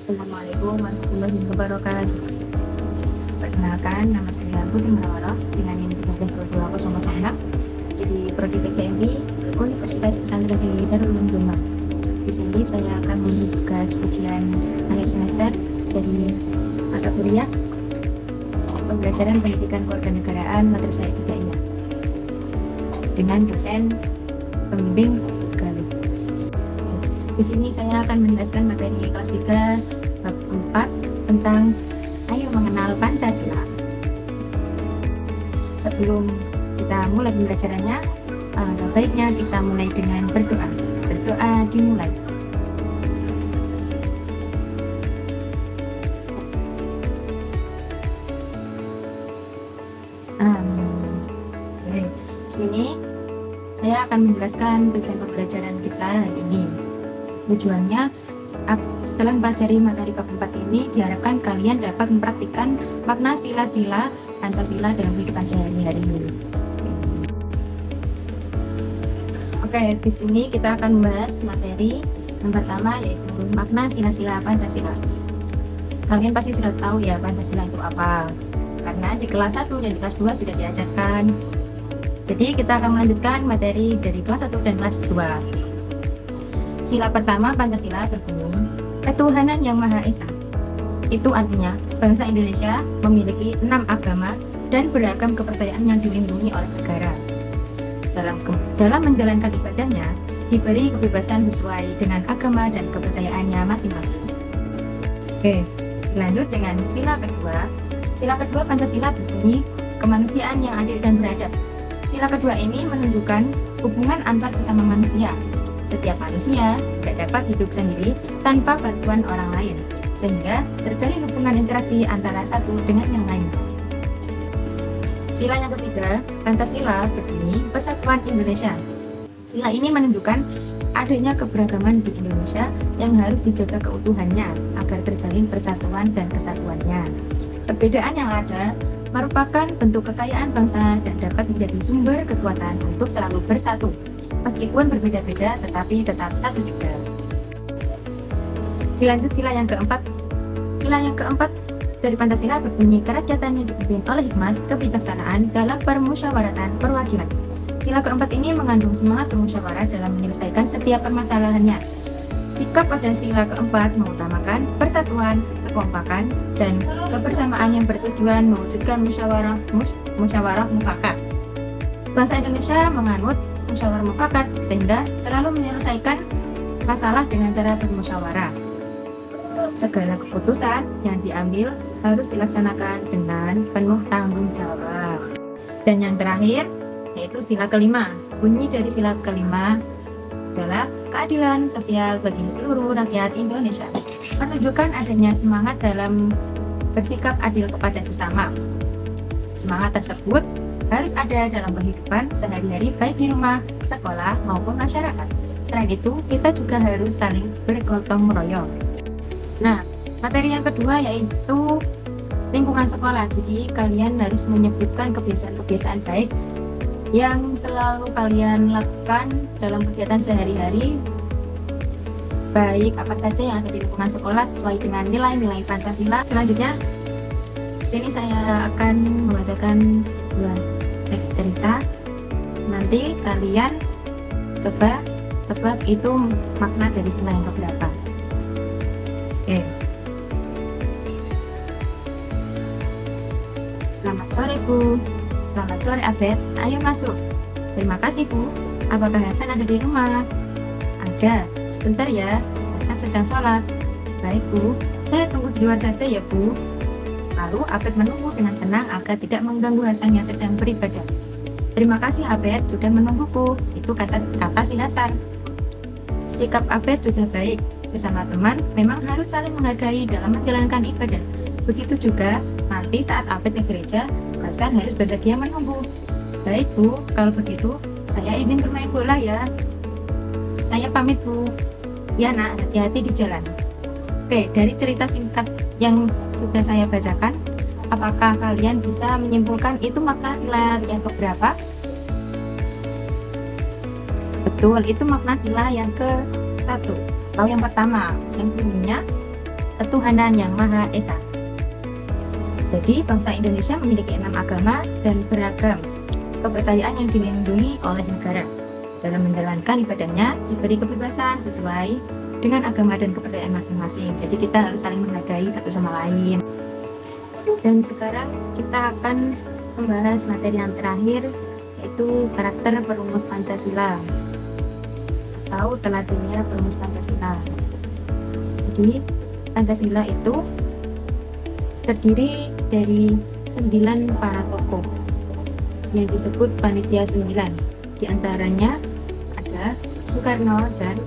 Assalamualaikum warahmatullahi wabarakatuh. Perkenalkan, nama saya Putri Marawara dengan NIM 32206 di Prodi PKMI Universitas Pesantren Tinggi Darul Ulum Demak. Di sini saya akan membahas ujian akhir semester dari mata kuliah Pembelajaran Pendidikan Kewarganegaraan Madrasah Ibtidaiyah dengan dosen pembimbing Galih. Di sini saya akan menjelaskan materi kelas 3 bab 4 tentang Ayo Mengenal Pancasila. Sebelum kita mulai pembelajarannya, baiknya kita mulai dengan berdoa. Berdoa dimulai. Di sini saya akan menjelaskan tujuan pembelajaran kita hari ini. Tujuannya, setelah mempelajari materi bab 4 ini, diharapkan kalian dapat mempraktikkan makna sila-sila Pancasila dalam kehidupan sehari-hari. Oke, di sini kita akan membahas materi yang pertama, yaitu makna sila-sila Pancasila. Kalian pasti sudah tahu ya Pancasila itu apa, karena di kelas 1 dan di kelas 2 sudah diajarkan. Jadi kita akan melanjutkan materi dari kelas 1 dan kelas 2. Sila pertama Pancasila berbunyi ketuhanan yang Maha Esa. Itu artinya bangsa Indonesia memiliki 6 agama dan beragam kepercayaan yang dilindungi oleh negara. Dalam menjalankan ibadahnya diberi kebebasan sesuai dengan agama dan kepercayaannya masing-masing. Oke, lanjut dengan sila kedua. Sila kedua Pancasila berbunyi kemanusiaan yang adil dan beradab. Sila kedua ini menunjukkan hubungan antar sesama manusia. Setiap manusia tidak dapat hidup sendiri tanpa bantuan orang lain, sehingga terjalin hubungan interaksi antara satu dengan yang lain. Sila yang ketiga, Pancasila berbunyi Persatuan Indonesia. Sila ini menunjukkan adanya keberagaman di Indonesia yang harus dijaga keutuhannya agar terjalin persatuan dan kesatuannya. Perbedaan yang ada merupakan bentuk kekayaan bangsa dan dapat menjadi sumber kekuatan untuk selalu bersatu. Meskipun berbeda-beda, tetapi tetap satu juga. Dilanjut sila yang keempat. Sila yang keempat dari Pancasila berbunyi kerakyatan yang dipimpin oleh hikmat kebijaksanaan dalam permusyawaratan perwakilan. Sila keempat ini mengandung semangat bermusyawarah dalam menyelesaikan setiap permasalahannya. Sikap pada sila keempat mengutamakan persatuan, kekompakan, dan kebersamaan yang bertujuan mewujudkan musyawarah mufakat. Bangsa Indonesia menganut musyawarah mufakat sehingga selalu menyelesaikan masalah dengan cara bermusyawarah. Segala keputusan yang diambil harus dilaksanakan dengan penuh tanggung jawab. Dan yang terakhir yaitu sila kelima. Bunyi dari sila kelima adalah keadilan sosial bagi seluruh rakyat Indonesia. Menunjukkan adanya semangat dalam bersikap adil kepada sesama. Semangat tersebut harus ada dalam kehidupan sehari-hari baik di rumah, sekolah, maupun masyarakat. Selain itu, kita juga harus saling bergotong royong. Nah, materi yang kedua yaitu lingkungan sekolah. Jadi, kalian harus menyebutkan kebiasaan-kebiasaan baik yang selalu kalian lakukan dalam kegiatan sehari-hari, baik apa saja yang ada di lingkungan sekolah sesuai dengan nilai-nilai Pancasila. Selanjutnya, di sini saya akan membacakan sebuah teks cerita. Nanti kalian coba tebak itu makna dari sila yang keberapa. Oke. Selamat sore Bu. Selamat sore Abed. Ayo masuk. Terima kasih Bu. Apakah Hasan ada di rumah? Ada. Sebentar ya. Hasan sedang sholat. Baik Bu. Saya tunggu di luar saja ya Bu. Lalu Abed menunggu dengan tenang agar tidak mengganggu Hasan yang sedang beribadah. Terima kasih Abed sudah menungguku. Itu kata si Hasan. Sikap Abed sudah baik. Sesama teman memang harus saling menghargai dalam menjalankan ibadah. Begitu juga nanti saat Abed ke gereja, Hasan harus bersedia menunggu. Baik Bu, kalau begitu saya izin bermain bola ya. Saya pamit Bu. Ya nak, hati-hati di jalan. Oke, dari cerita singkat yang sudah saya bacakan, apakah kalian bisa menyimpulkan itu makna sila yang keberapa? Betul, itu makna sila yang ke-1 atau yang pertama, yang bunyinya ketuhanan yang Maha Esa. Jadi bangsa Indonesia memiliki 6 agama dan beragam kepercayaan yang dilindungi oleh negara. Dalam menjalankan ibadahnya diberi kebebasan sesuai dengan agama dan kepercayaan masing-masing. Jadi kita harus saling menghargai satu sama lain. Dan sekarang kita akan membahas materi yang terakhir, yaitu karakter perumus Pancasila atau teladannya perumus Pancasila. Jadi Pancasila itu terdiri dari 9 para tokoh yang disebut Panitia 9. Di antaranya ada Soekarno dan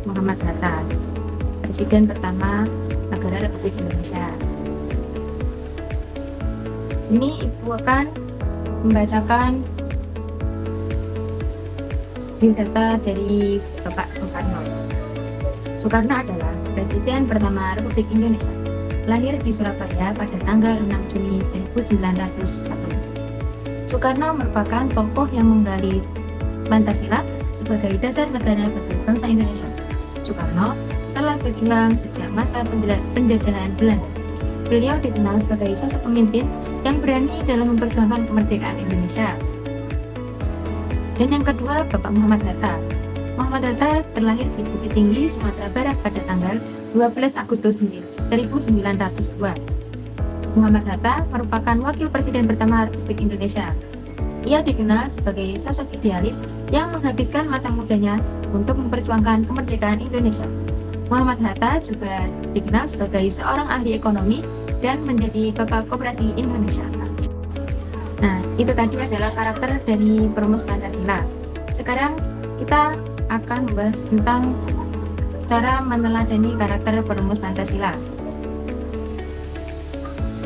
Muhammad Hatta, Presiden pertama negara Republik Indonesia. Sini Ibu akan membacakan biodata dari Bapak Soekarno. Soekarno adalah Presiden pertama Republik Indonesia. Lahir di Surabaya pada tanggal 6 Juni 1901. Soekarno merupakan tokoh yang menggali Pancasila sebagai dasar negara bagi bangsa Indonesia. Soekarno telah berjuang sejak masa penjajahan Belanda. Beliau dikenal sebagai sosok pemimpin yang berani dalam memperjuangkan kemerdekaan Indonesia. Dan yang kedua, Bapak Muhammad Hatta. Muhammad Hatta terlahir di Bukit Tinggi, Sumatera Barat pada tanggal 12 Agustus 1902. Muhammad Hatta merupakan wakil presiden pertama Republik Indonesia. Ia dikenal sebagai sosok idealis yang menghabiskan masa mudanya untuk memperjuangkan kemerdekaan Indonesia. Muhammad Hatta juga dikenal sebagai seorang ahli ekonomi dan menjadi Bapak Koperasi Indonesia. Nah, itu tadi adalah karakter dari perumus Pancasila. Sekarang kita akan membahas tentang cara meneladani karakter perumus Pancasila.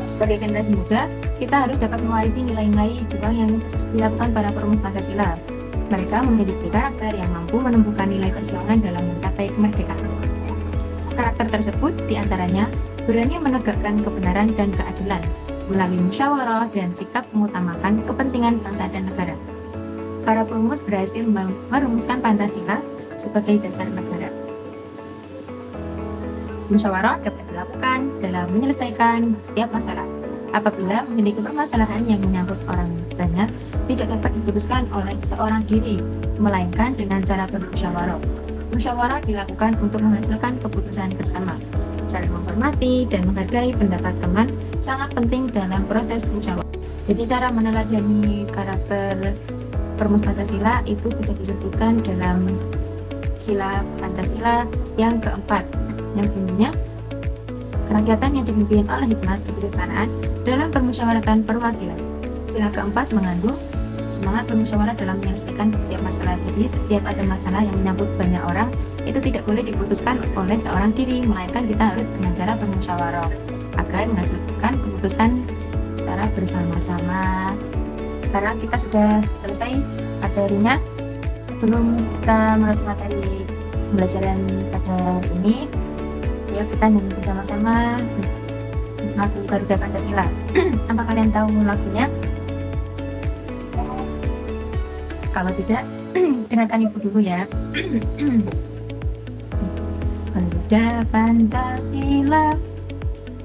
Sebagai generasi muda, kita harus dapat mewarisi nilai-nilai juang yang dilakukan para perumus Pancasila. Mereka memiliki karakter yang mampu menumbuhkan nilai perjuangan dalam mencapai kemerdekaan. Karakter tersebut diantaranya berani menegakkan kebenaran dan keadilan melalui musyawarah dan sikap mengutamakan kepentingan bangsa dan negara. Para perumus berhasil merumuskan Pancasila sebagai dasar negara. Musyawarah dapat dilakukan dalam menyelesaikan setiap masalah. Apabila memiliki permasalahan yang menyangkut orang banyak, tidak dapat diputuskan oleh seorang diri, melainkan dengan cara bermusyawarah. Musyawarah dilakukan untuk menghasilkan keputusan bersama. Saling menghormati dan menghargai pendapat teman sangat penting dalam proses musyawarah. Jadi cara meneladani karakter perumus Pancasila itu sudah disebutkan dalam sila Pancasila yang keempat, yang bunyinya kerakyatan yang dipimpin oleh hikmat kebijaksanaan dalam permusyawaratan perwakilan. Sila keempat mengandung semangat bermusyawarah dalam menyelesaikan setiap masalah. Jadi setiap ada masalah yang menyangkut banyak orang, itu tidak boleh diputuskan oleh seorang diri, melainkan kita harus dengan cara bermusyawarah agar menghasilkan keputusan secara bersama-sama. Sekarang kita sudah selesai materinya. Sebelum kita menutup materi pembelajaran pada hari ini, ya kita nyanyi bersama-sama lagu Garuda Pancasila. Apa kalian tahu lagunya? Kalau tidak, dengarkan ibu dulu ya. Garuda Pancasila,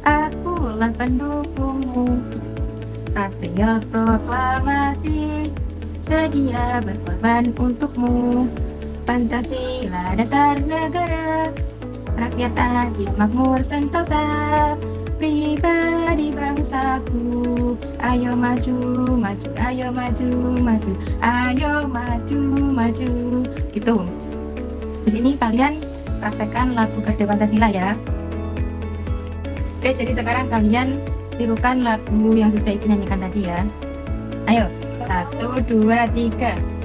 akulah pendukungmu, patriot proklamasi, sedia berkorban untukmu. Pancasila dasar negara, rakyat adil makmur sentosa, pribadi bangsaku, ayo maju, maju, ayo maju, maju, ayo maju, maju. Gitu. Di sini kalian praktekkan lagu Garuda Pancasila ya. Oke, jadi sekarang kalian tirukan lagu yang sudah Ibu nyanyikan tadi ya. Ayo, 1, 2, 3.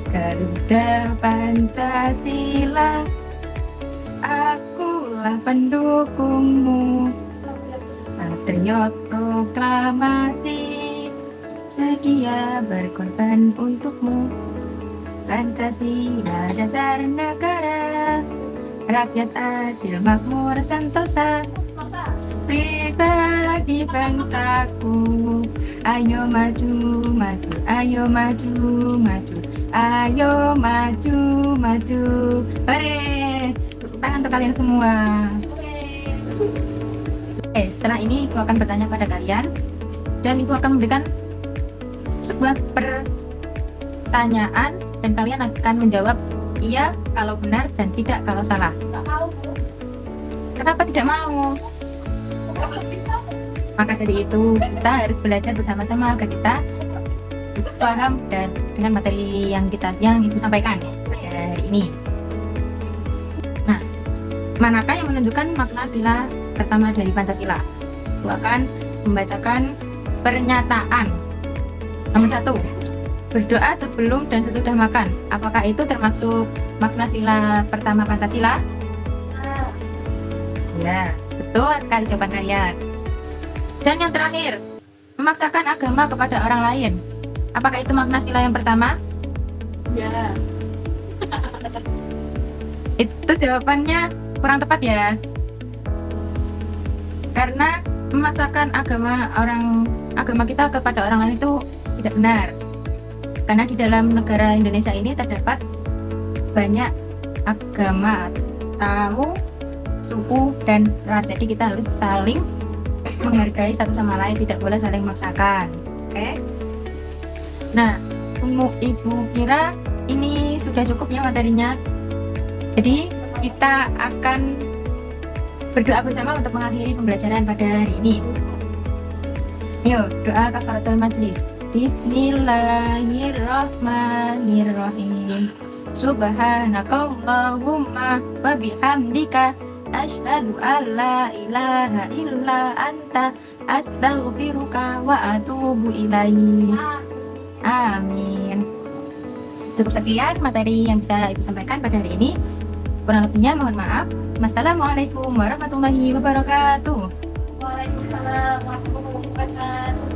Garuda Pancasila, akulah pendukungmu, patriot proklamasi, sedia berkorban untukmu. Pancasila dasar negara, rakyat adil makmur sentosa, pribadi bangsaku, ayo maju, maju, ayo maju, maju, ayo maju, maju. Hore, tepuk tangan untuk kalian semua. Oke, setelah ini Ibu akan bertanya pada kalian dan Ibu akan memberikan sebuah pertanyaan dan kalian akan menjawab iya kalau benar dan tidak kalau salah. Nggak mau, Bu. Kenapa tidak mau? Nggak bisa. Maka dari itu kita harus belajar bersama-sama agar kita paham dan dengan materi yang Ibu sampaikan pada hari ini. Nah, manakah yang menunjukkan makna sila pertama dari Pancasila? Ibu akan membacakan pernyataan. Nomor 1, berdoa sebelum dan sesudah makan. Apakah itu termasuk makna sila pertama Pancasila? Nah, Ya, betul sekali jawaban kalian. Dan yang terakhir, memaksakan agama kepada orang lain. Apakah itu makna sila yang pertama? ya. Itu jawabannya kurang tepat ya. Karena memaksakan agama kita kepada orang lain itu tidak benar. Karena di dalam negara Indonesia ini terdapat banyak agama, tahu, suku, dan ras. Jadi kita harus saling menghargai satu sama lain, tidak boleh saling memaksakan. Oke? Nah, Ibu kira ini sudah cukup ya materinya. Jadi kita akan berdoa bersama untuk mengakhiri pembelajaran pada hari ini. Yuk, doa kafaratul majlis. Bismillahirrahmanirrahim. Subhanakallahumma wa bihamdika asyhadu an la ilaha illa anta astaghfiruka wa atubu ilaik. Amin. Cukup sekian materi yang bisa Ibu sampaikan pada hari ini. Kurang lebihnya mohon maaf. Wassalamualaikum warahmatullahi wabarakatuh. Waalaikumsalam warahmatullahi wabarakatuh.